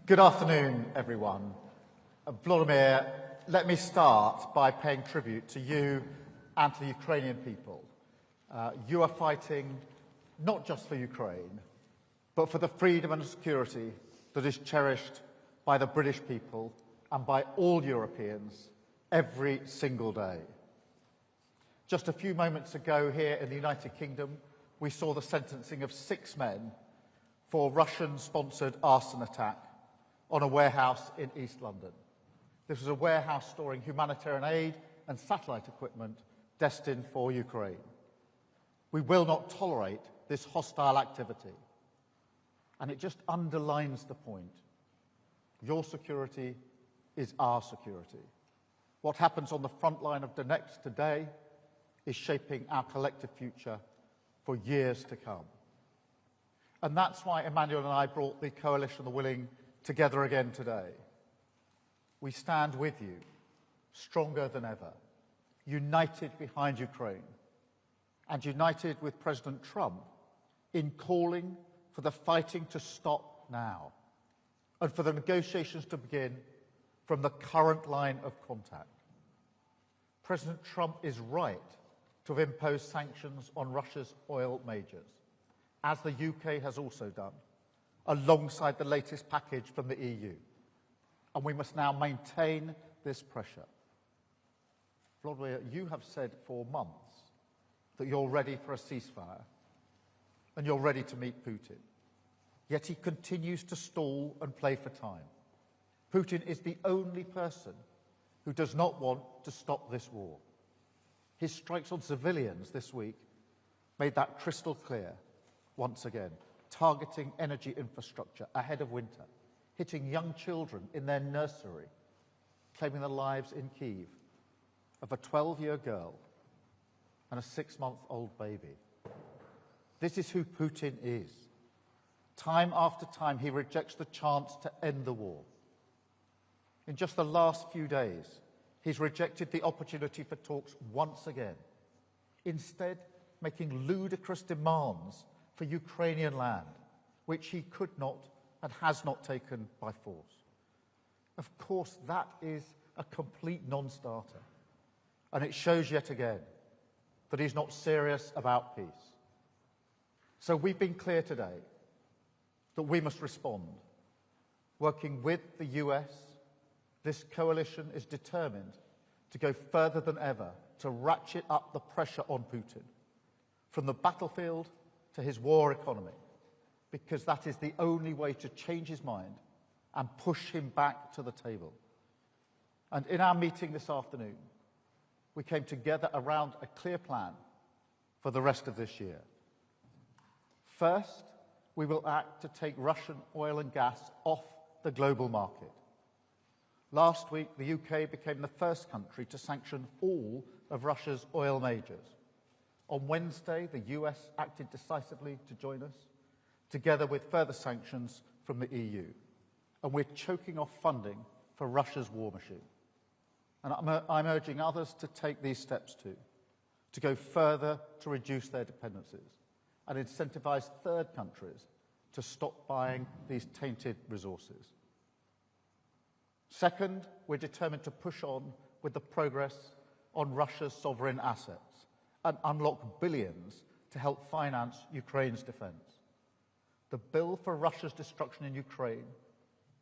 Good afternoon, everyone. Vladimir, let me start by paying tribute to you and to the Ukrainian people. You are fighting not just for Ukraine, but for the freedom and security that is cherished by the British people and by all Europeans every single day. Just a few moments ago here in the United Kingdom, we saw the sentencing of 6 men for Russian-sponsored arson attack on a warehouse in East London. This was a warehouse storing humanitarian aid and satellite equipment destined for Ukraine. We will not tolerate this hostile activity. And it just underlines the point. Your security is our security. What happens on the front line of Donetsk today is shaping our collective future for years to come. And that's why Emmanuel and I brought the Coalition of the Willing together again today. We stand with you, stronger than ever, united behind Ukraine, and united with President Trump in calling for the fighting to stop now and for the negotiations to begin from the current line of contact. President Trump is right to have imposed sanctions on Russia's oil majors, as the UK has also done, alongside the latest package from the EU. And we must now maintain this pressure. Vladimir, you have said for months that you're ready for a ceasefire and you're ready to meet Putin. Yet he continues to stall and play for time. Putin is the only person who does not want to stop this war. His strikes on civilians this week made that crystal clear once again, targeting energy infrastructure ahead of winter, hitting young children in their nursery, claiming the lives in Kyiv of a 12-year girl and a 6-month-old baby. This is who Putin is. Time after time, he rejects the chance to end the war. In just the last few days, he's rejected the opportunity for talks once again, instead making ludicrous demands for Ukrainian land, which he could not and has not taken by force. Of course, that is a complete non-starter, and it shows yet again that he's not serious about peace. So we've been clear today that we must respond. Working with the US, this coalition is determined to go further than ever to ratchet up the pressure on Putin, from the battlefield to his war economy, because that is the only way to change his mind and push him back to the table. And in our meeting this afternoon, we came together around a clear plan for the rest of this year. First, we will act to take Russian oil and gas off the global market. Last week, the UK became the first country to sanction all of Russia's oil majors. On Wednesday, the US acted decisively to join us, together with further sanctions from the EU. And we're choking off funding for Russia's war machine. And I'm urging others to take these steps too, to go further to reduce their dependencies and incentivise third countries to stop buying these tainted resources. Second, we're determined to push on with the progress on Russia's sovereign assets and unlock billions to help finance Ukraine's defence. The bill for Russia's destruction in Ukraine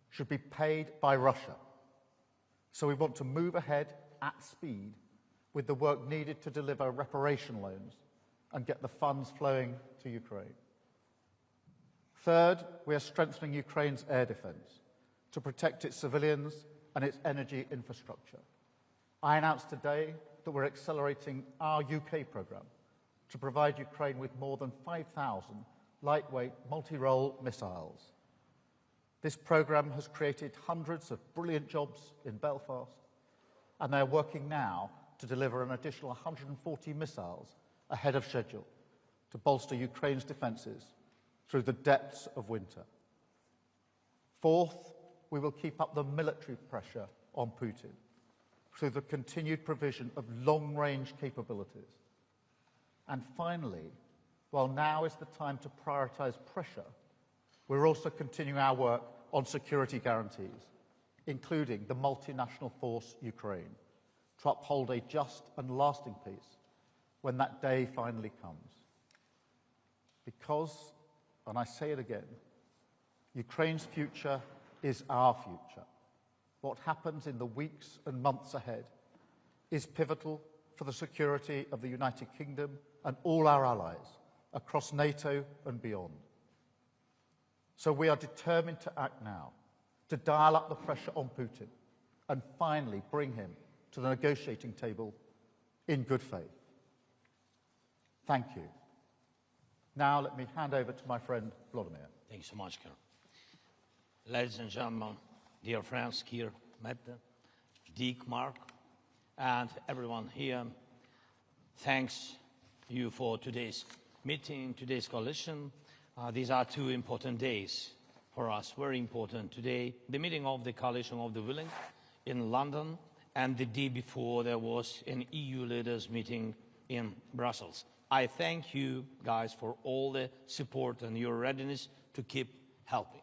should be paid by Russia. So we want to move ahead at speed with the work needed to deliver reparation loans and get the funds flowing to Ukraine. Third, we are strengthening Ukraine's air defence to protect its civilians and its energy infrastructure. I announced today that we're accelerating our UK programme to provide Ukraine with more than 5,000 lightweight multi-role missiles. This programme has created hundreds of brilliant jobs in Belfast, and they're working now to deliver an additional 140 missiles ahead of schedule to bolster Ukraine's defences through the depths of winter. Fourth, we will keep up the military pressure on Putin through the continued provision of long-range capabilities. And finally, while now is the time to prioritise pressure, we're also continuing our work on security guarantees, including the multinational force Ukraine, to uphold a just and lasting peace when that day finally comes. Because, and I say it again, Ukraine's future is our future. What happens in the weeks and months ahead is pivotal for the security of the United Kingdom and all our allies across NATO and beyond. So we are determined to act now, to dial up the pressure on Putin and finally bring him to the negotiating table in good faith. Thank you. Now let me hand over to my friend Vladimir. Thank you so much, Karen. Ladies and gentlemen, dear friends, Kier, Mette, Dick, Mark, and everyone here, thanks you for today's meeting, today's coalition. These are two important days for us, very important. Today, the meeting of the Coalition of the Willing in London, and the day before there was an EU leaders meeting in Brussels. I thank you guys for all the support and your readiness to keep helping.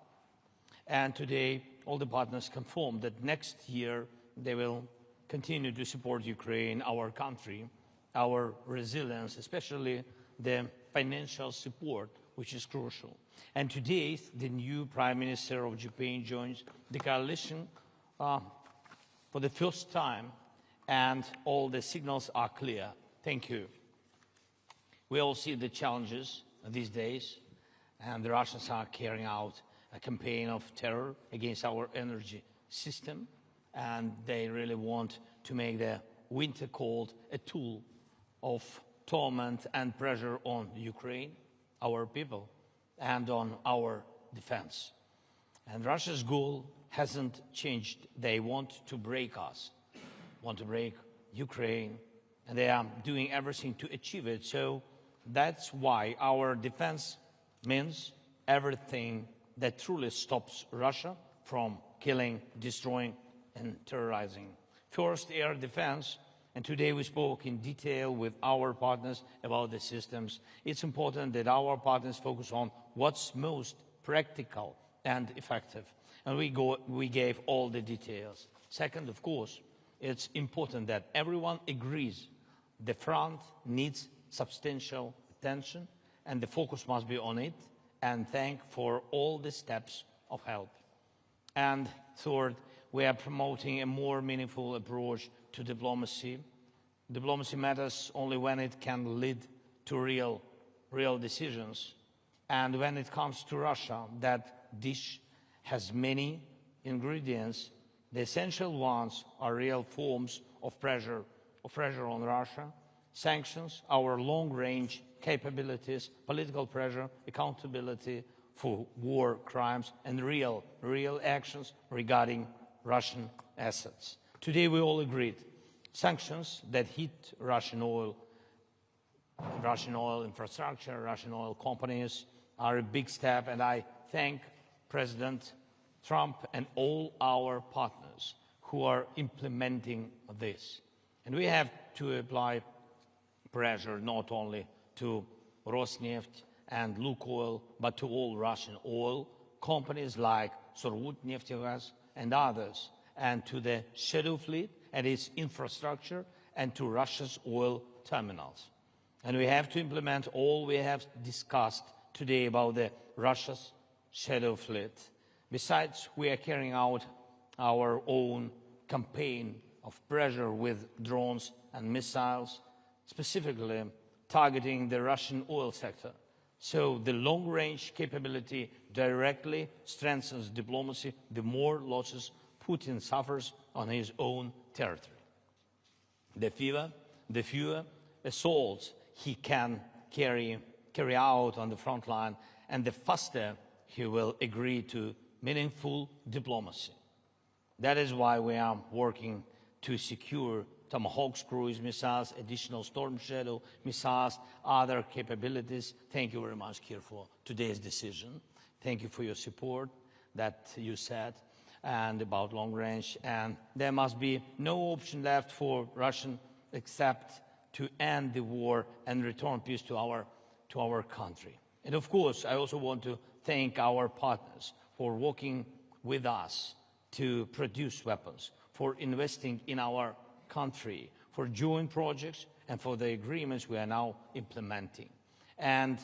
And today, all the partners confirmed that next year they will continue to support Ukraine, our country, our resilience, especially the financial support, which is crucial. And today, the new Prime Minister of Japan joins the coalition for the first time, and all the signals are clear. Thank you. We all see the challenges these days, and the Russians are carrying out a campaign of terror against our energy system, and they really want to make the winter cold a tool of torment and pressure on Ukraine, our people, and on our defense. And Russia's goal hasn't changed. They want to break us, want to break Ukraine, and they are doing everything to achieve it. So that's why our defense means everything that truly stops Russia from killing, destroying, and terrorizing. First, air defense, and today we spoke in detail with our partners about the systems. It's important that our partners focus on what's most practical and effective, and we gave all the details. Second, of course, it's important that everyone agrees the front needs substantial attention, and the focus must be on it, and thank for all the steps of help. And third, we are promoting a more meaningful approach to diplomacy. Diplomacy matters only when it can lead to real decisions. And when it comes to Russia, that dish has many ingredients. The essential ones are real forms of pressure on Russia, sanctions, our long-range capabilities, political pressure, accountability for war crimes, and real actions regarding Russian assets. Today we all agreed sanctions that hit Russian oil infrastructure, Russian oil companies are a big step, and I thank President Trump and all our partners who are implementing this. And we have to apply pressure not only to Rosneft and Lukoil, but to all Russian oil companies like Surgutneftegas and others, and to the shadow fleet and its infrastructure, and to Russia's oil terminals. And we have to implement all we have discussed today about the Russia's shadow fleet. Besides, we are carrying out our own campaign of pressure with drones and missiles, specifically targeting the Russian oil sector. So the long-range capability directly strengthens diplomacy, the more losses Putin suffers on his own territory. The fewer assaults he can carry out on the front line, and the faster he will agree to meaningful diplomacy. That is why we are working to secure Tomahawk cruise missiles, additional Storm Shadow missiles, other capabilities. Thank you very much, Kier, for today's decision. Thank you for your support that you said, and about long range. And there must be no option left for Russia except to end the war and return peace to our country. And of course, I also want to thank our partners for working with us to produce weapons, for investing in our country, for joint projects, and for the agreements we are now implementing. And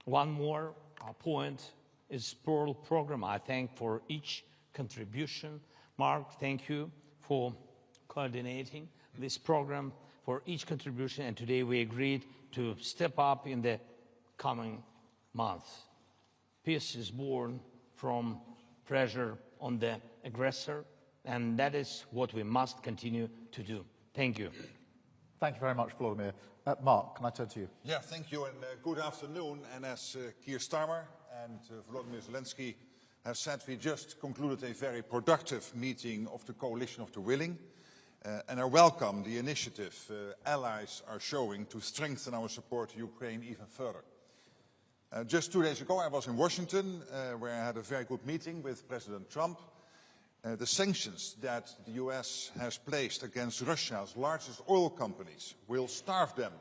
one more point is Pearl program. I thank for each contribution. Mark, thank you for coordinating this program, for each contribution, and today we agreed to step up in the coming months. Peace is born from pressure on the aggressor, and that is what we must continue to do. Thank you. Thank you very much, Vladimir. Mark, can I turn to you? Yeah, thank you, and good afternoon. And as Keir Starmer and Volodymyr Zelensky have said, we just concluded a very productive meeting of the Coalition of the Willing, and I welcome the initiative allies are showing to strengthen our support to Ukraine even further. Just 2 days ago, I was in Washington, where I had a very good meeting with President Trump. The sanctions that the US has placed against Russia's largest oil companies will starve them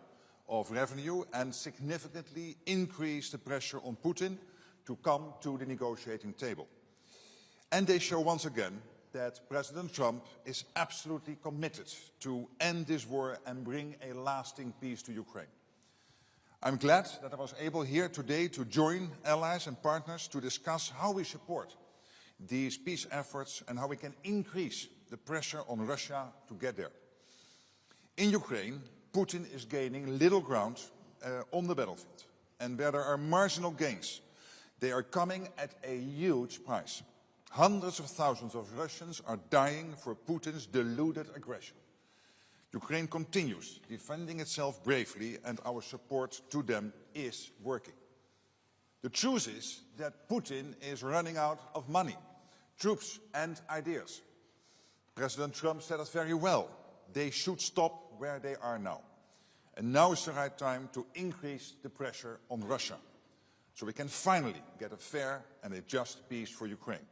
of revenue and significantly increase the pressure on Putin to come to the negotiating table. And they show once again that President Trump is absolutely committed to end this war and bring a lasting peace to Ukraine. I'm glad that I was able here today to join allies and partners to discuss how we support these peace efforts and how we can increase the pressure on Russia to get there. In Ukraine, Putin is gaining little ground on the battlefield. And where there are marginal gains, they are coming at a huge price. Hundreds of thousands of Russians are dying for Putin's deluded aggression. Ukraine continues defending itself bravely, and our support to them is working. The truth is that Putin is running out of money, troops and ideas. President Trump said it very well. They should stop where they are now. And now is the right time to increase the pressure on Russia, so we can finally get a fair and a just peace for Ukraine.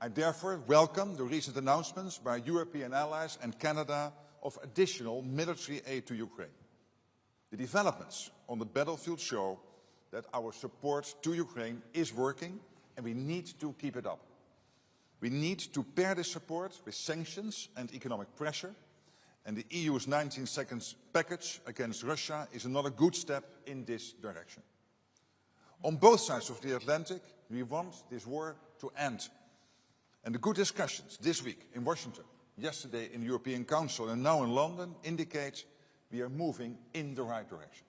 I therefore welcome the recent announcements by European allies and Canada of additional military aid to Ukraine. The developments on the battlefield show that our support to Ukraine is working, and we need to keep it up. We need to pair this support with sanctions and economic pressure, and the EU's 19 seconds package against Russia is another good step in this direction. On both sides of the Atlantic, we want this war to end. And the good discussions this week in Washington, yesterday in the European Council, and now in London indicate we are moving in the right direction.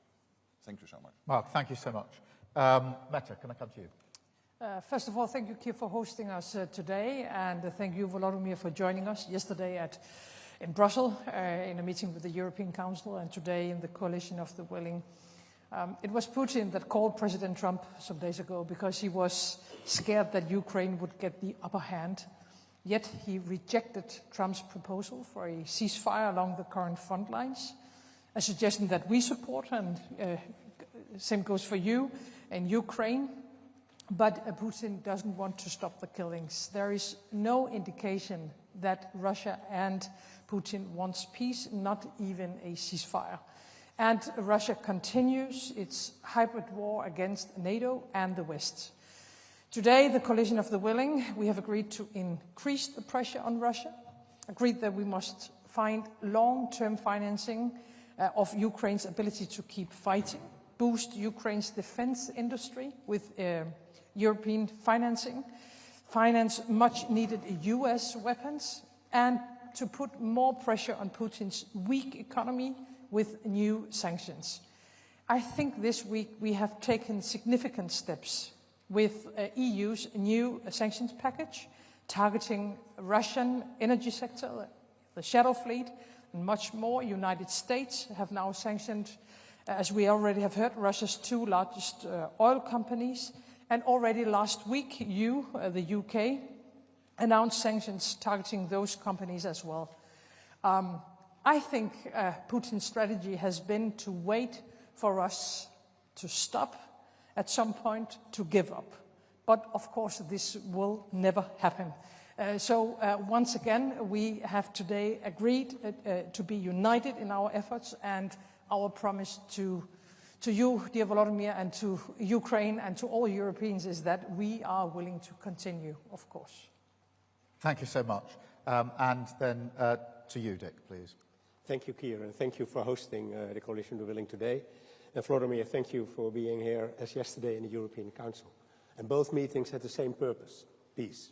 Thank you so much. Mark, thank you so much. Mette, can I come to you? First of all, thank you, Keir, for hosting us today, and thank you, Volodymyr, for joining us yesterday in Brussels in a meeting with the European Council, and today in the Coalition of the Willing. It was Putin that called President Trump some days ago because he was scared that Ukraine would get the upper hand. Yet he rejected Trump's proposal for a ceasefire along the current front lines, a suggestion that we support, and same goes for you in Ukraine. But Putin doesn't want to stop the killings. There is no indication that Russia and Putin wants peace, not even a ceasefire. And Russia continues its hybrid war against NATO and the West. Today, the Coalition of the Willing, we have agreed to increase the pressure on Russia, agreed that we must find long-term financing of Ukraine's ability to keep fighting, boost Ukraine's defense industry with European financing, finance much-needed US weapons, and to put more pressure on Putin's weak economy with new sanctions. I think this week we have taken significant steps with EU's new sanctions package, targeting Russian energy sector, the shadow fleet, and much more. United States have now sanctioned, as we already have heard, Russia's 2 largest oil companies. And already last week, the UK, announced sanctions targeting those companies as well. I think Putin's strategy has been to wait for us to stop, at some point to give up. But of course, this will never happen. So once again, we have today agreed to be united in our efforts and our promise to to you, dear Volodymyr, and to Ukraine and to all Europeans is that we are willing to continue, of course. Thank you so much. And then to you, Dick, please. Thank you, Keir, and thank you for hosting the Coalition of the Willing today. And Volodymyr, thank you for being here as yesterday in the European Council. And both meetings had the same purpose, peace.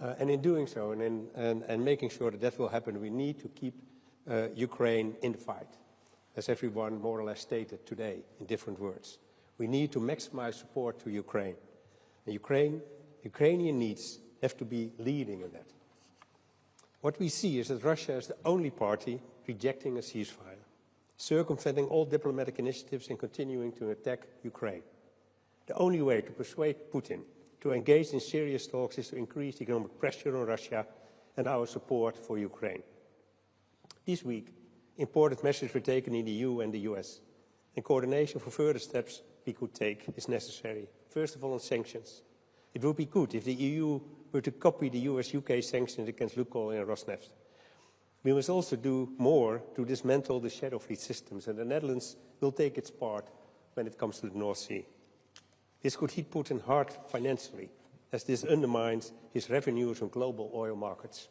And in doing so, and making sure that that will happen, we need to keep Ukraine in the fight, as everyone more or less stated today in different words. We need to maximize support to Ukraine. And Ukrainian needs have to be leading in that. What we see is that Russia is the only party rejecting a ceasefire, circumventing all diplomatic initiatives and continuing to attack Ukraine. The only way to persuade Putin to engage in serious talks is to increase economic pressure on Russia and our support for Ukraine. This week, important measures were taken in the EU and the US, and coordination for further steps we could take is necessary. First of all, on sanctions. It would be good if the EU were to copy the US-UK sanctions against Lukoil and Rosneft. We must also do more to dismantle the shadow fleet systems, and the Netherlands will take its part when it comes to the North Sea. This could hit Putin hard financially, as this undermines his revenues on global oil markets.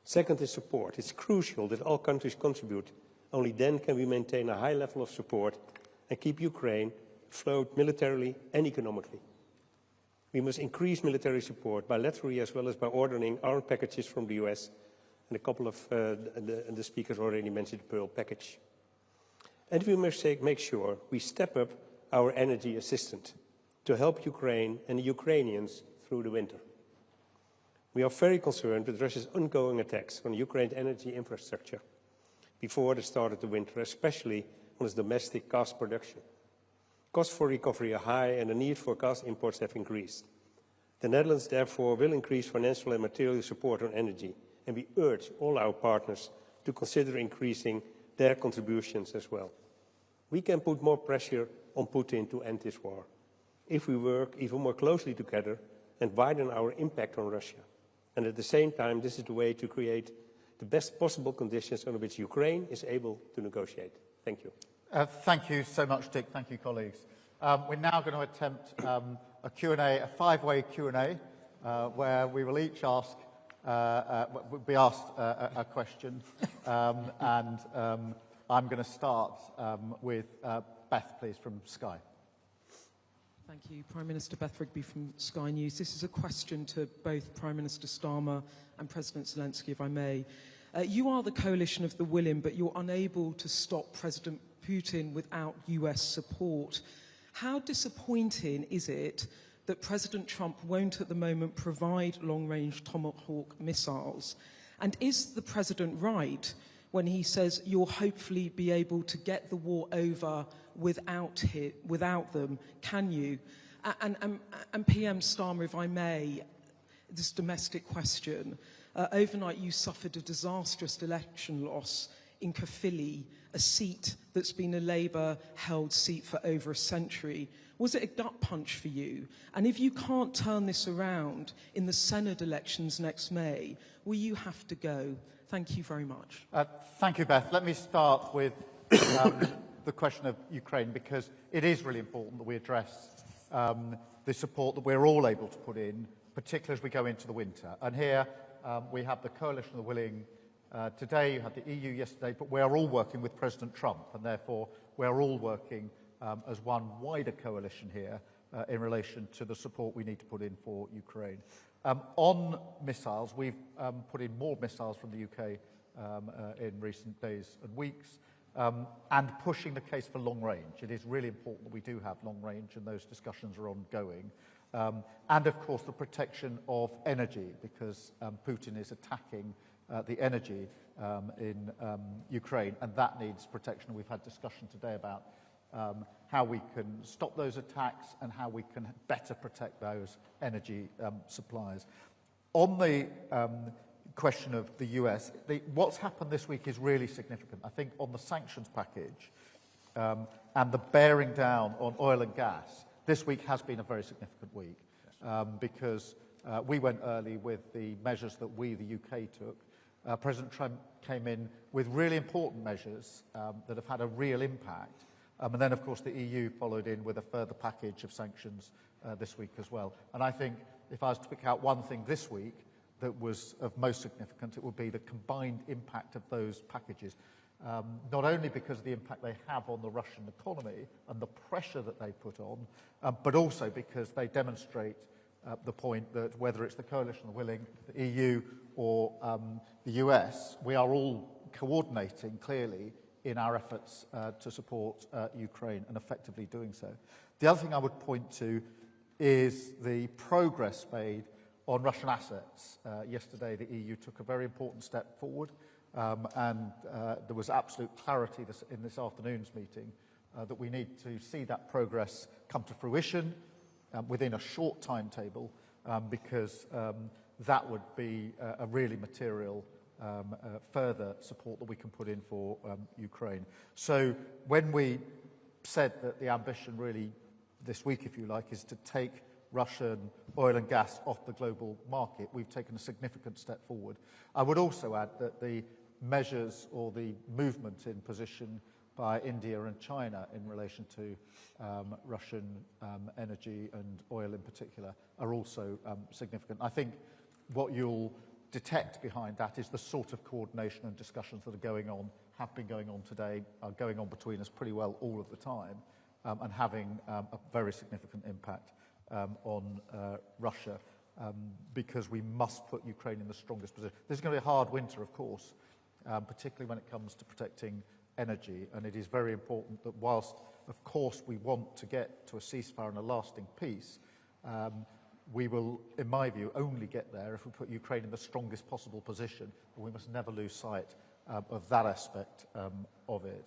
Second is support. It's crucial that all countries contribute. Only then can we maintain a high level of support and keep Ukraine afloat militarily and economically. We must increase military support bilaterally as well as by ordering armed packages from the US, and a couple of the speakers already mentioned the Pearl package. And we must make sure we step up our energy assistance to help Ukraine and the Ukrainians through the winter. We are very concerned with Russia's ongoing attacks on Ukraine's energy infrastructure before the start of the winter, especially on its domestic gas production. Costs for recovery are high and the need for gas imports have increased. The Netherlands, therefore, will increase financial and material support on energy, and we urge all our partners to consider increasing their contributions as well. We can put more pressure on Putin to end this war if we work even more closely together and widen our impact on Russia. And at the same time, this is the way to create the best possible conditions on which Ukraine is able to negotiate. Thank you. Thank you so much, Dick. Thank you, colleagues. We're now going to attempt a Q&A, a five-way Q&A, where we will each ask, be asked a question. And I'm going to start with Beth, please, from Sky. Thank you. Prime Minister Beth Rigby from Sky News. This is a question to both Prime Minister Starmer and President Zelensky, if I may. You are the coalition of the willing, but you're unable to stop President Putin without US support. How disappointing is it that President Trump won't at the moment provide long-range Tomahawk missiles? And is the President right when he says you'll hopefully be able to get the war over without them? Can you? And PM Starmer, if I may, this domestic question. Overnight you suffered a disastrous election loss in Caerphilly, a seat that's been a Labour-held seat for over a century. Was it a gut punch for you? And if you can't turn this around in the Senate elections next May, will you have to go? Thank you very much. Thank you, Beth. Let me start with the question of Ukraine, because it is really important that we address the support that we're all able to put in, particularly as we go into the winter. And here we have the Coalition of the Willing today, you had the EU yesterday, but we are all working with President Trump, and therefore we're all working as one wider coalition here in relation to the support we need to put in for Ukraine. On missiles, we've put in more missiles from the UK in recent days and weeks, and pushing the case for long range. It is really important that we do have long range, and those discussions are ongoing. And of course the protection of energy, because Putin is attacking the energy in Ukraine, and that needs protection. We've had discussion today about how we can stop those attacks and how we can better protect those energy supplies. On the question of the US, what's happened this week is really significant. I think on the sanctions package and the bearing down on oil and gas, this week has been a very significant week because we went early with the measures that we, the UK, took. President Trump came in with really important measures that have had a real impact. And then, of course, the EU followed in with a further package of sanctions this week as well. And I think if I was to pick out one thing this week that was of most significance, it would be the combined impact of those packages. Not only because of the impact they have on the Russian economy and the pressure that they put on, but also because they demonstrate the point that whether it's the coalition of the willing, the EU or the US, we are all coordinating clearly in our efforts to support Ukraine and effectively doing so. The other thing I would point to is the progress made on Russian assets. Yesterday, the EU took a very important step forward, and there was absolute clarity in this afternoon's meeting that we need to see that progress come to fruition within a short timetable, because that would be a really material further support that we can put in for Ukraine. So when we said that the ambition really this week, if you like, is to take Russian oil and gas off the global market, we've taken a significant step forward. I would also add that the measures or the movement in position by India and China in relation to Russian energy and oil in particular are also significant. I think what you'll detect behind that is the sort of coordination and discussions that are going on, have been going on today, are going on between us pretty well all of the time, and having a very significant impact on Russia, because we must put Ukraine in the strongest position. This is going to be a hard winter, of course, particularly when it comes to protecting energy, and it is very important that whilst, of course, we want to get to a ceasefire and a lasting peace, we will, in my view, only get there if we put Ukraine in the strongest possible position, and we must never lose sight of that aspect of it.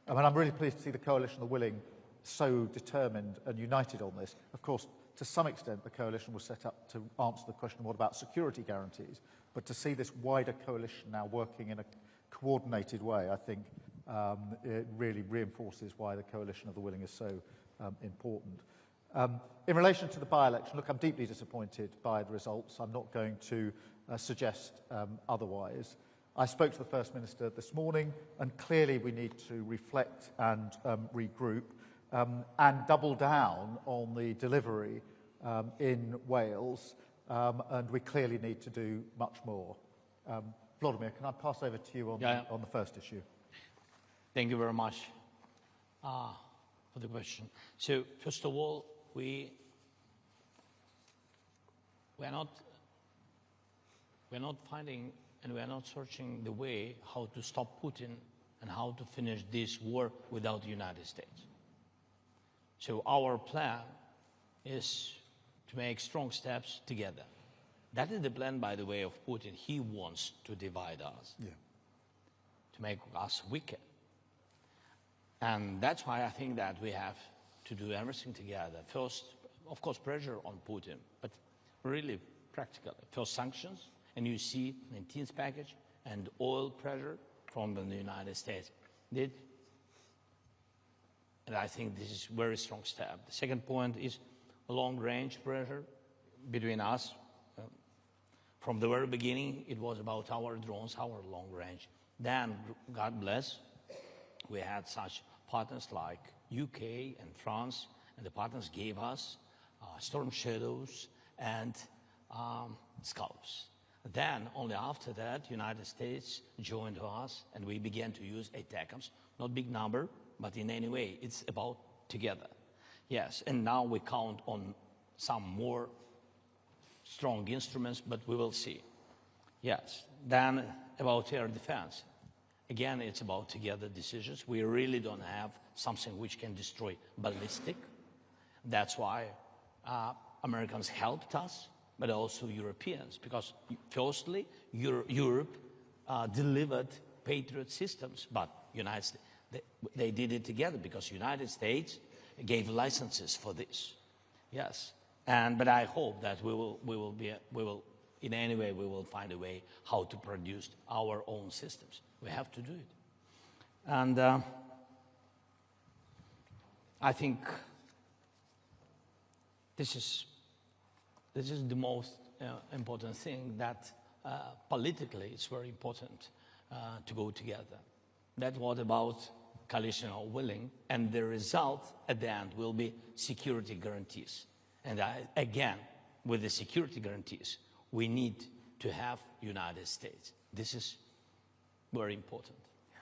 I mean, I'm really pleased to see the coalition of the willing so determined and united on this. Of course, to some extent, the coalition was set up to answer the question, what about security guarantees? But to see this wider coalition now working in a coordinated way, I think it really reinforces why the coalition of the willing is so important. In relation to the by-election, look, I'm deeply disappointed by the results. I'm not going to suggest otherwise. I spoke to the First Minister this morning, and clearly we need to reflect and regroup and double down on the delivery in Wales, and we clearly need to do much more. Vladimir, can I pass over to you on the first issue? Thank you very much for the question. So, first of all, we're not finding and we're not searching the way how to stop Putin and how to finish this war without the United States. So our plan is to make strong steps together. That is the plan, by the way, of Putin. He wants to divide us, to make us weaker. And that's why I think that we have to do everything together. First, of course, pressure on Putin, but really practically. First, sanctions, and you see 19th package, and oil pressure from the United States. And I think this is a very strong step. The second point is long-range pressure between us. From the very beginning, it was about our drones, our long range. Then, God bless, we had such partners like UK and France, and the partners gave us Storm Shadows and Scalps. Then, only after that, United States joined us, and we began to use ATACMS. Not big number, but in any way, it's about together. Yes, and now we count on some more strong instruments, but we will see. Yes, then about air defense. Again, it's about together decisions. We really don't have something which can destroy ballistic. That's why Americans helped us, but also Europeans, because firstly, Europe delivered Patriot systems, but United States, they did it together because United States gave licenses for this. Yes, but I hope that we will in any way we will find a way how to produce our own systems. We have to do it, and I think this is the most important thing, that politically it's very important to go together. That what about coalition are willing, and the result at the end will be security guarantees. And again, with the security guarantees, we need to have United States. This is very important.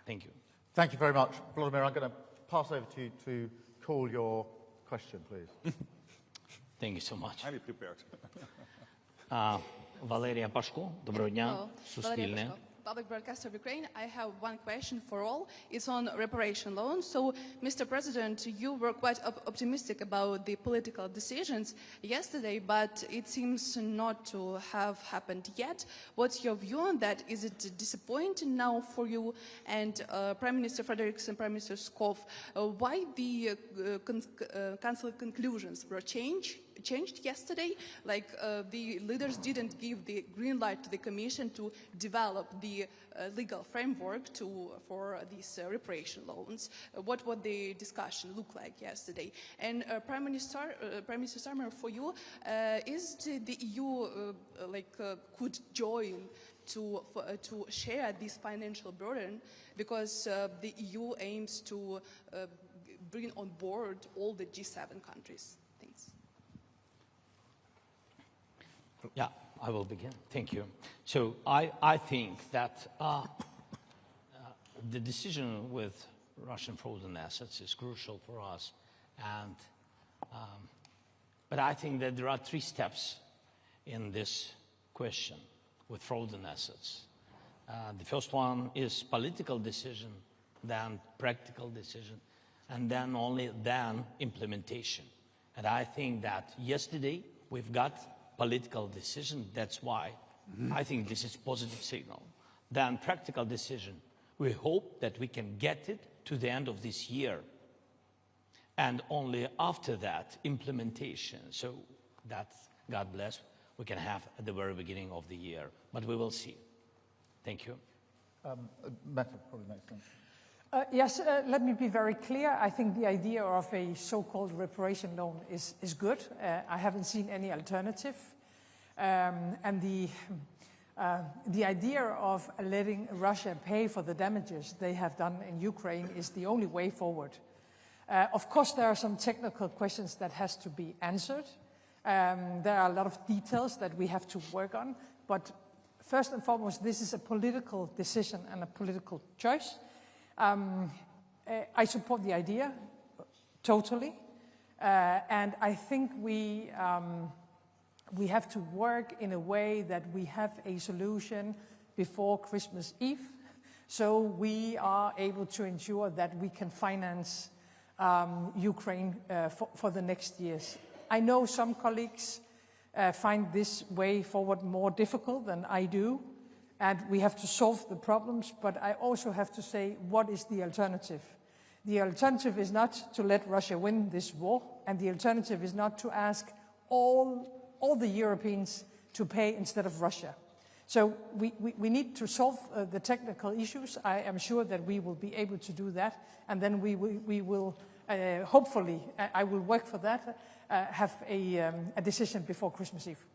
Thank you. Thank you very much. Vladimir, I'm going to pass over to you to call your question, please. Thank you so much. Highly prepared. Валерія Пашко, доброго дня, Суспільне. Public Broadcaster of Ukraine. I have one question for all. It's on reparation loans. So, Mr. President, you were quite optimistic about the political decisions yesterday, but it seems not to have happened yet. What's your view on that? Is it disappointing now for you? And Prime Minister Frederiksen and Prime Minister Skov, why the Council conclusions were changed yesterday? Like the leaders didn't give the green light to the Commission to develop the legal framework for these reparation loans. What would the discussion look like yesterday? And Prime Minister Starmer, for you, is the EU could join to share this financial burden, because the EU aims to bring on board all the G7 countries? Thanks. Yeah, I will begin. Thank you. So I think that the decision with Russian frozen assets is crucial for us, and but I think that there are 3 steps in this question with frozen assets. The first one is political decision, then practical decision, and then implementation. And I think that yesterday we've got political decision. That's why I think this is positive signal. Then practical decision. We hope that we can get it to the end of this year. And only after that, implementation. So that's, God bless, we can have at the very beginning of the year. But we will see. Thank you. Meta probably makes sense. Yes, let me be very clear. I think the idea of a so-called reparation loan is good. I haven't seen any alternative. And the idea of letting Russia pay for the damages they have done in Ukraine is the only way forward. Of course, there are some technical questions that has to be answered. There are a lot of details that we have to work on. But first and foremost, this is a political decision and a political choice. I support the idea totally, and I think we have to work in a way that we have a solution before Christmas Eve, so we are able to ensure that we can finance Ukraine for the next years. I know some colleagues find this way forward more difficult than I do, and we have to solve the problems, but I also have to say, what is the alternative? The alternative is not to let Russia win this war, and the alternative is not to ask all the Europeans to pay instead of Russia. So we need to solve the technical issues. I am sure that we will be able to do that, and then we will hopefully, I will work for that, have a decision before Christmas Eve.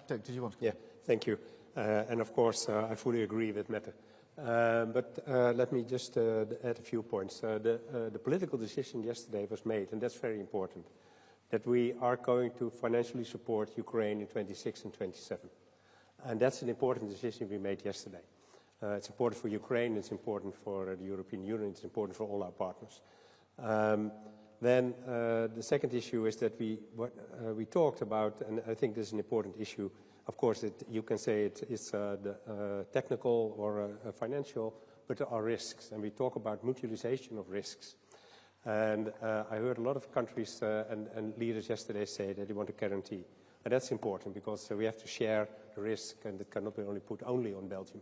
Dirk, did you want to? Yeah, thank you. And of course, I fully agree with Mette. But let me just add a few points. The political decision yesterday was made, and that's very important, that we are going to financially support Ukraine in 26 and 27. And that's an important decision we made yesterday. It's important for Ukraine, it's important for the European Union, it's important for all our partners. Then the second issue is that we talked about, and I think this is an important issue. Of course, you can say it's the technical or financial, but there are risks, and we talk about mutualization of risks. And I heard a lot of countries and leaders yesterday say that they want a guarantee. And that's important, because we have to share the risk, and it cannot be put only on Belgium.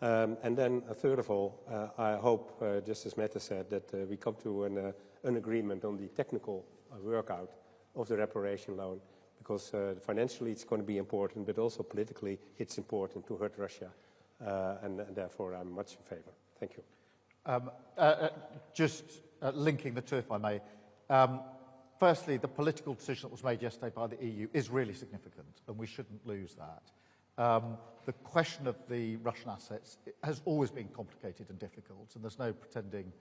And then, third of all, I hope, just as Mette said, that we come to an agreement on the technical workout of the reparation loan, because financially it's going to be important, but also politically it's important to hurt Russia, and therefore I'm much in favor. Thank you. Just linking the two, if I may. Firstly, the political decision that was made yesterday by the EU is really significant, and we shouldn't lose that. The question of the Russian assets has always been complicated and difficult, and there's no pretending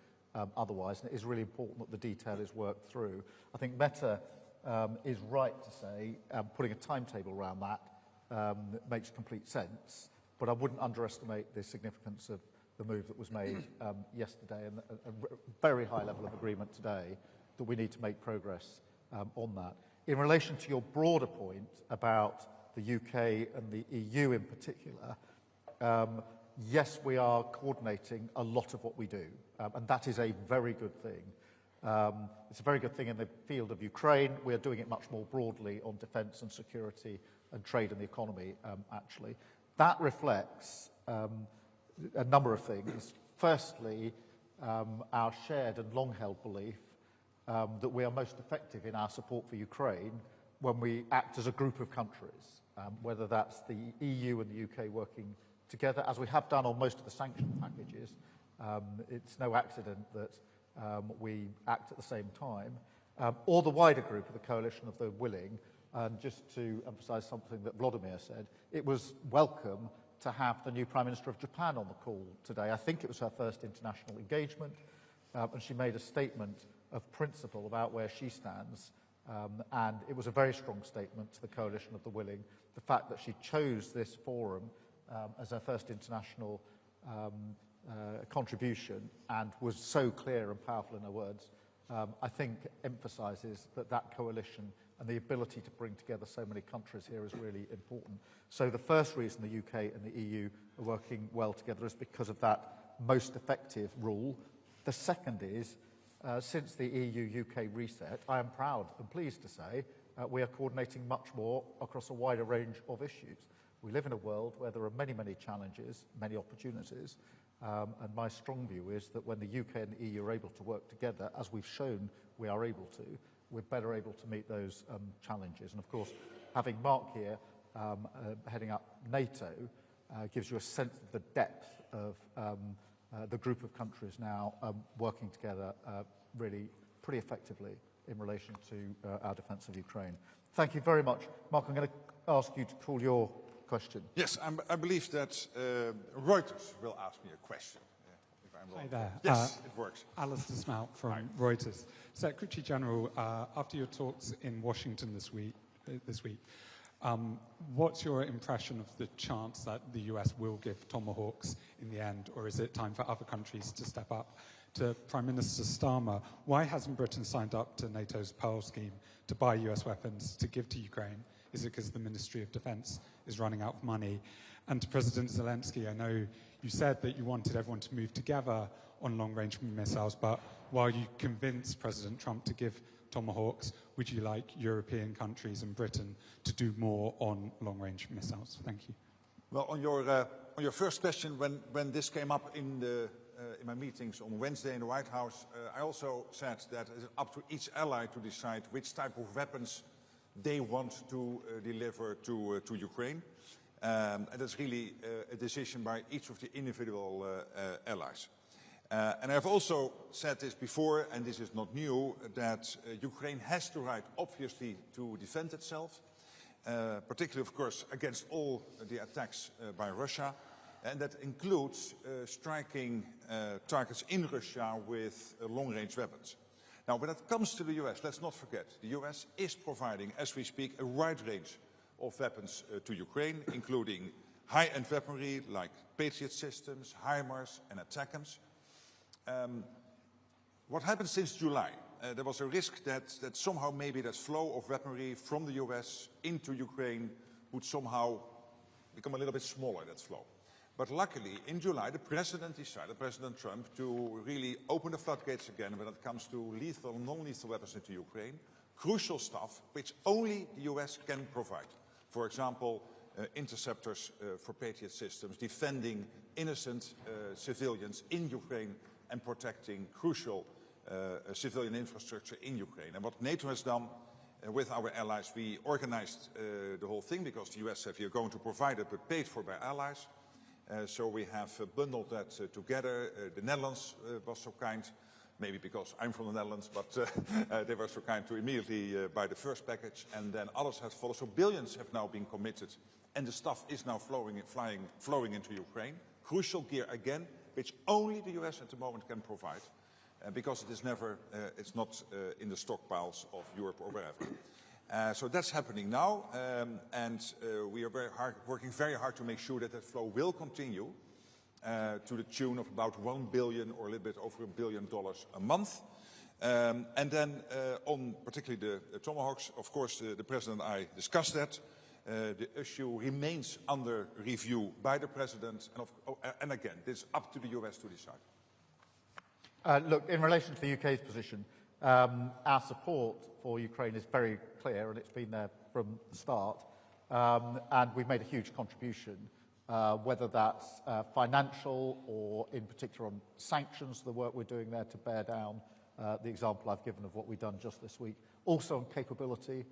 otherwise, and it is really important that the detail is worked through. I think Meta is right to say putting a timetable around that makes complete sense, but I wouldn't underestimate the significance of the move that was made yesterday, and a very high level of agreement today that we need to make progress on that. In relation to your broader point about the UK and the EU in particular, yes, we are coordinating a lot of what we do, and that is a very good thing. It's a very good thing in the field of Ukraine. We are doing it much more broadly on defence and security and trade and the economy, actually. That reflects a number of things. Firstly, our shared and long-held belief that we are most effective in our support for Ukraine when we act as a group of countries, whether that's the EU and the UK working together, as we have done on most of the sanction packages. It's no accident that we act at the same time, or the wider group of the coalition of the willing. And just to emphasise something that Vladimir said, it was welcome to have the new Prime Minister of Japan on the call today. I think it was her first international engagement, and she made a statement of principle about where she stands, and it was a very strong statement to the coalition of the willing. The fact that she chose this forum as her first international contribution and was so clear and powerful in her words, I think emphasises that that coalition and the ability to bring together so many countries here is really important. So the first reason the UK and the EU are working well together is because of that most effective rule. The second is, since the EU-UK reset, I am proud and pleased to say we are coordinating much more across a wider range of issues. We live in a world where there are many, many challenges, many opportunities, and my strong view is that when the UK and the EU are able to work together, as we've shown we are able to, we're better able to meet those challenges. And of course, having Mark here heading up NATO gives you a sense of the depth of the group of countries now working together really pretty effectively in relation to our defence of Ukraine. Thank you very much. Mark, I'm going to ask you to call your question. Yes, I believe that Reuters will ask me a question. If I'm wrong. Hi there. Yes, it works. Alistair Smout from Reuters. Secretary General, after your talks in Washington this week, what's your impression of the chance that the US will give Tomahawks in the end, or is it time for other countries to step up? To Prime Minister Starmer, why hasn't Britain signed up to NATO's Pearl scheme to buy US weapons to give to Ukraine? Is it because the Ministry of Defence is running out of money? And to President Zelensky, I know you said that you wanted everyone to move together on long-range missiles, but while you convinced President Trump to give Tomahawks, would you like European countries and Britain to do more on long-range missiles? Thank you. Well, on your first question, when this came up in my meetings on Wednesday in the White House, I also said that it's up to each ally to decide which type of weapons they want to deliver to Ukraine. And that's really a decision by each of the individual allies. And I've also said this before, and this is not new, that Ukraine has the right, obviously, to defend itself, particularly, of course, against all the attacks by Russia. And that includes striking targets in Russia with long-range weapons. Now, when it comes to the US, let's not forget, the US is providing, as we speak, a wide range of weapons to Ukraine, including high-end weaponry like Patriot systems, HIMARS and ATACMS. What happened since July? There was a risk that somehow maybe that flow of weaponry from the US into Ukraine would somehow become a little bit smaller, that flow. But luckily, in July, the President decided, President Trump, to really open the floodgates again when it comes to lethal and non-lethal weapons into Ukraine. Crucial stuff which only the US can provide. For example, interceptors for Patriot systems, defending innocent civilians in Ukraine and protecting crucial civilian infrastructure in Ukraine. And what NATO has done with our allies, we organized the whole thing because the US said we are going to provide it but paid for by allies. So we have bundled that together. The Netherlands was so kind, maybe because I'm from the Netherlands, but they were so kind to immediately buy the first package, and then others have followed. So billions have now been committed, and the stuff is now flowing into Ukraine. Crucial gear again, which only the US at the moment can provide. because it is never, it's not in the stockpiles of Europe or wherever. So that's happening now, and we are working very hard to make sure that that flow will continue to the tune of about $1 billion or a little bit over $1 billion a month. And then on particularly the Tomahawks, of course, the President and I discussed that. The issue remains under review by the President, and again, it's up to the US to decide. Look, in relation to the UK's position, our support for Ukraine is very clear, and it's been there from the start. And we've made a huge contribution, whether that's financial or in particular on sanctions, the work we're doing there to bear down the example I've given of what we've done just this week. Also on capability,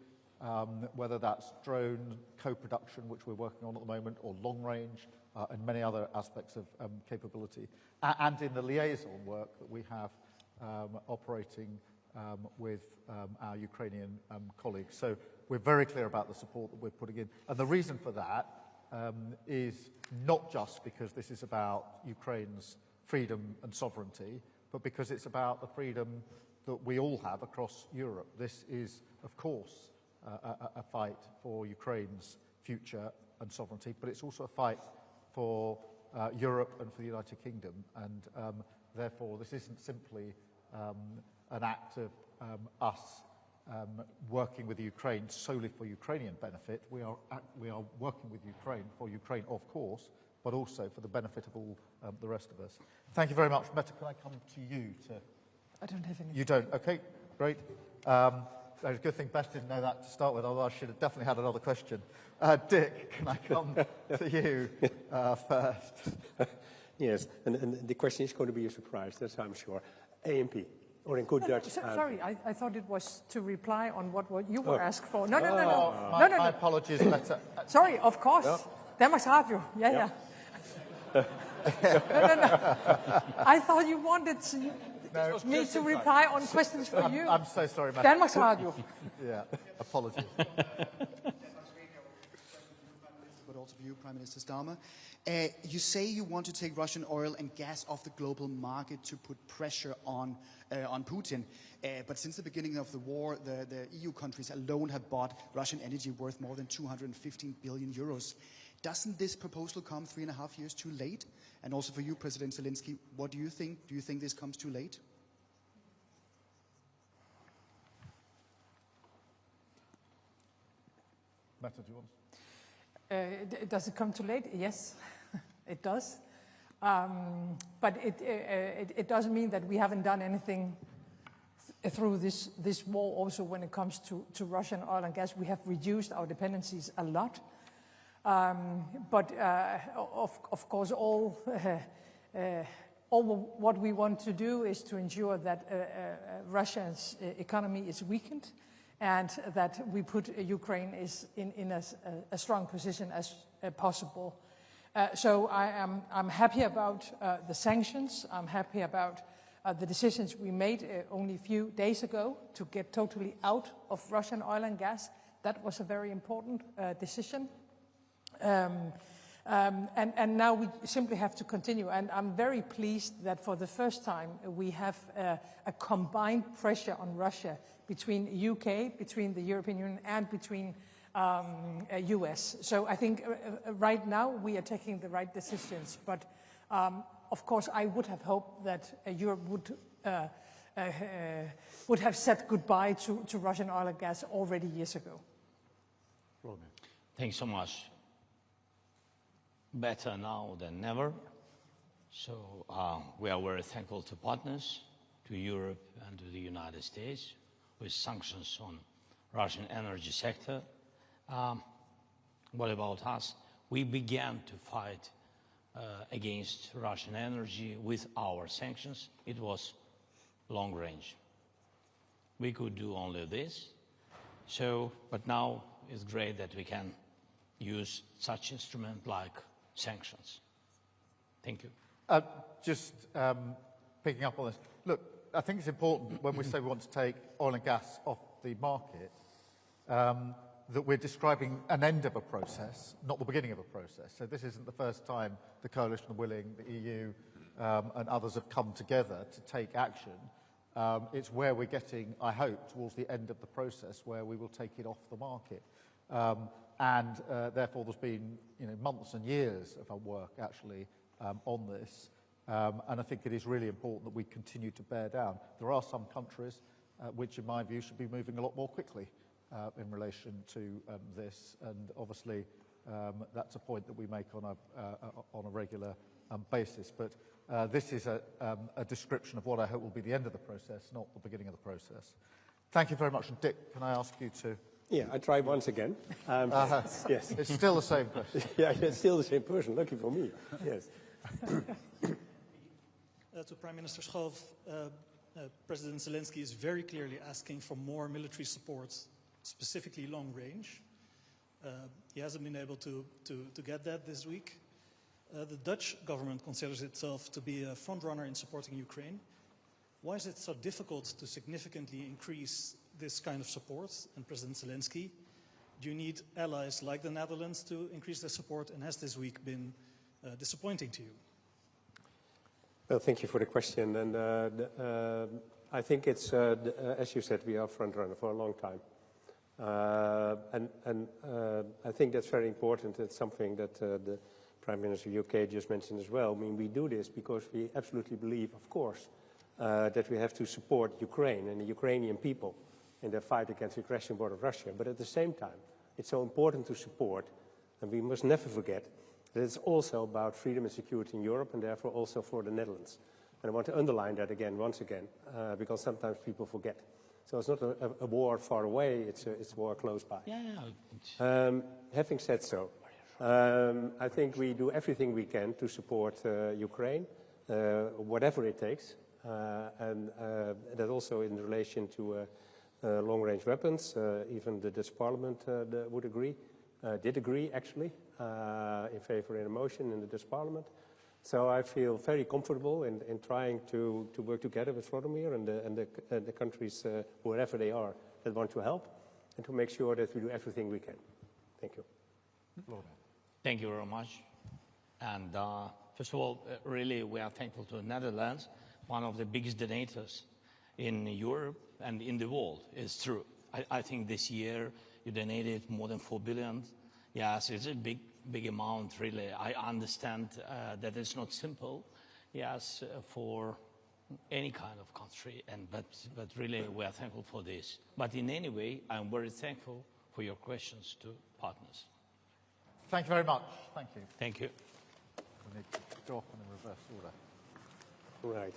whether that's drone co-production, which we're working on at the moment, or long range, and many other aspects of capability. And in the liaison work that we have operating with our Ukrainian colleagues. So we're very clear about the support that we're putting in. And the reason for that is not just because this is about Ukraine's freedom and sovereignty, but because it's about the freedom that we all have across Europe. This is, of course, a fight for Ukraine's future and sovereignty, but it's also a fight for Europe and for the United Kingdom. And therefore, this isn't simply an act of us working with Ukraine solely for Ukrainian benefit. We are working with Ukraine for Ukraine, of course, but also for the benefit of all the rest of us. Thank you very much. Mette, can I come to you? I don't have any. You don't? Okay, great. It's a good thing Beth didn't know that to start with, although I should have definitely had another question. Dick, can I come to you first? Yes, and the question is going to be a surprise, that's I'm sure. AMP, or in good Dutch. Sorry, I thought it was to reply on what you were asked for. No. My apologies, Mette. Sorry, of course. No. Danmarks Radio. Yeah. No. I thought you wanted me to reply on questions for you. I'm so sorry, Mette. Danmarks Radio. Yeah, apologies. But also for you, Prime Minister Starmer. You say you want to take Russian oil and gas off the global market to put pressure on Putin. But since the beginning of the war, the EU countries alone have bought Russian energy worth more than 215 billion euros. Doesn't this proposal come 3.5 years too late? And also for you, President Zelensky, what do you think? Do you think this comes too late? Mette, do you want? Does it come too late? Yes, it does. But it doesn't mean that we haven't done anything through this war. Also, when it comes to Russian oil and gas, we have reduced our dependencies a lot. But of course, all what we want to do is to ensure that Russia's economy is weakened, and that we put Ukraine in a strong position as possible. So I'm happy about the sanctions. I'm happy about the decisions we made only a few days ago to get totally out of Russian oil and gas. That was a very important decision. And now we simply have to continue. And I'm very pleased that for the first time we have a combined pressure on Russia between UK, between the European Union, and between US. So I think right now we are taking the right decisions. But of course, I would have hoped that Europe would have said goodbye to Russian oil and gas already years ago. Thanks so much. Better now than never. So we are very thankful to partners, to Europe and to the United States, with sanctions on Russian energy sector. What about us? We began to fight against Russian energy with our sanctions. It was long range. We could do only this. So, but now it's great that we can use such instrument like sanctions. Thank you. Just picking up on this. Look, I think it's important when we say we want to take oil and gas off the market, that we're describing an end of a process, not the beginning of a process. So this isn't the first time the Coalition of Willing, the EU, and others have come together to take action. It's where we're getting, I hope, towards the end of the process where we will take it off the market. Therefore there's been months and years of our work actually on this. And I think it is really important that we continue to bear down. There are some countries which, in my view, should be moving a lot more quickly in relation to this. And obviously, that's a point that we make on a regular basis. But this is a description of what I hope will be the end of the process, not the beginning of the process. Thank you very much. And Dick, can I ask you to... Yeah, I try once again. Yes. It's still the same person. Yeah, it's still the same person. Lucky for me. Yes. To Prime Minister Schoof, President Zelensky is very clearly asking for more military support, specifically long range. He hasn't been able to get that this week. The Dutch government considers itself to be a front-runner in supporting Ukraine. Why is it so difficult to significantly increase this kind of support? And President Zelensky, do you need allies like the Netherlands to increase their support? And has this week been disappointing to you? Well, thank you for the question. And I think it's, as you said, we are front-runner for a long time. I think that's very important. It's something that the Prime Minister of the UK just mentioned as well. I mean, we do this because we absolutely believe, of course, that we have to support Ukraine and the Ukrainian people in their fight against the aggression war of Russia. But at the same time, it's so important to support, and we must never forget, that it's also about freedom and security in Europe, and therefore also for the Netherlands. And I want to underline that again, once again, because sometimes people forget. So it's not a war far away, it's a war close by. Having said so, I think we do everything we can to support Ukraine, whatever it takes, and that also in relation to long-range weapons. Even the Dutch Parliament would agree, did agree actually, in favor in a motion in the Dutch Parliament. So I feel very comfortable in trying to work together with Vladimir and the countries, wherever they are, that want to help, and to make sure that we do everything we can. Thank you. Thank you very much. And first of all, really, we are thankful to the Netherlands, one of the biggest donators in Europe and in the world. It's true. I think this year you donated more than 4 billion. Yes, it's a big amount, really. I understand that it's not simple, yes, for any kind of country, but really we are thankful for this. But in any way, I'm very thankful for your questions to partners. Thank you very much. Thank you. Thank you. We need to go off in the reverse order. Right.